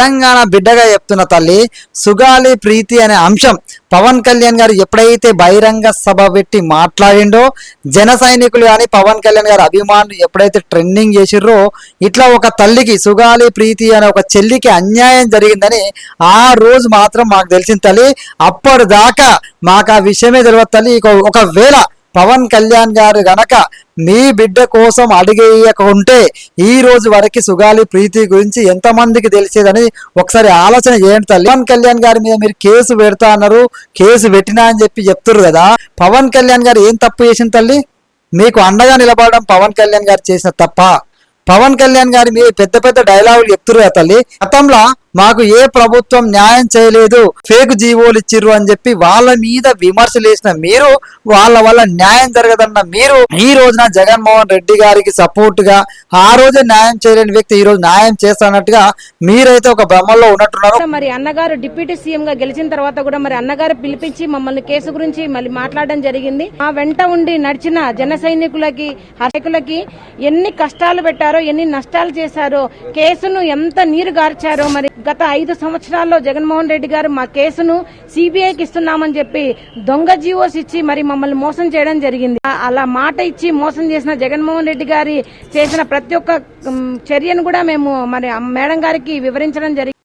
తెలంగాణ బిడ్డగా చెప్తున్న తల్లి, సుగాలి ప్రీతి అనే అంశం పవన్ కళ్యాణ్ గారు ఎప్పుడైతే బహిరంగ సభ పెట్టి మాట్లాడిండో, జన సైనికులు కానీ పవన్ కళ్యాణ్ గారు అభిమానులు ఎప్పుడైతే ట్రెండింగ్ చేసిర్రో, ఇట్లా ఒక తల్లికి సుగాలి ప్రీతి అనే ఒక చెల్లికి అన్యాయం జరిగిందని ఆ రోజు మాత్రం మాకు తెలిసిన తల్లి. అప్పటిదాకా మాకు ఆ విషయమే తెలియదు తల్లి. ఒకవేళ పవన్ కళ్యాణ్ గారు గనక మీ బిడ్డ కోసం అడిగేయకుంటే ఈ రోజు వరకు సుగాలి ప్రీతి గురించి ఎంతమందికి తెలిసేదని ఒకసారి ఆలోచన చేయండి తల్లి. పవన్ కళ్యాణ్ గారి మీద మీరు కేసు పెడతా అన్నారు, కేసు పెట్టినా అని చెప్తున్నారు కదా. పవన్ కళ్యాణ్ గారు ఏం తప్పు చేసిన తల్లి? మీకు అండగా నిలబడడం పవన్ కళ్యాణ్ గారు చేసిన తప్ప? పవన్ కళ్యాణ్ గారి మీద పెద్ద పెద్ద డైలాగులు చెప్తున్నారు కదా తల్లి. గతంలో మాకు ఏ ప్రభుత్వం న్యాయం చేయలేదు, ఫేక్ జీవోలు ఇచ్చిర్రు అని చెప్పి వాళ్ళ మీద విమర్శలు వేసిన మీరు, వాళ్ళ వల్ల న్యాయం జరగదన్న మీరు, ఈ రోజున జగన్మోహన్ రెడ్డి గారికి సపోర్ట్ గా ఆ రోజే న్యాయం చేయలేని వ్యక్తి ఈ రోజు న్యాయం చేస్తానట్టుగా మీరైతే ఒక భ్రమల్లో ఉన్నట్టున్నారు. మరి అన్నగారు డిప్యూటీ సీఎం గా గెలిచిన తర్వాత కూడా మరి అన్నగారు పిలిపించి మమ్మల్ని కేసు గురించి మళ్ళీ మాట్లాడడం జరిగింది. మా వెంట ఉండి నడిచిన జన సైనికులకి హతకులకి ఎన్ని కష్టాలు పెట్టారో, ఎన్ని నష్టాలు చేశారో, కేసును ఎంత నీరు గార్చారో. మరి గత 5 సంవత్సరాల్లో జగన్మోహన్ రెడ్డి గారు మా కేసును సిబిఐకి ఇస్తున్నామని చెప్పి దొంగ జీవోస్ ఇచ్చి మరి మమ్మల్ని మోసం చేయడం జరిగింది. అలా మాట ఇచ్చి మోసం చేసిన జగన్మోహన్ రెడ్డి గారి చేసిన ప్రతి ఒక్క చర్యను కూడా మేము మరి మేడం గారికి వివరించడం జరిగింది.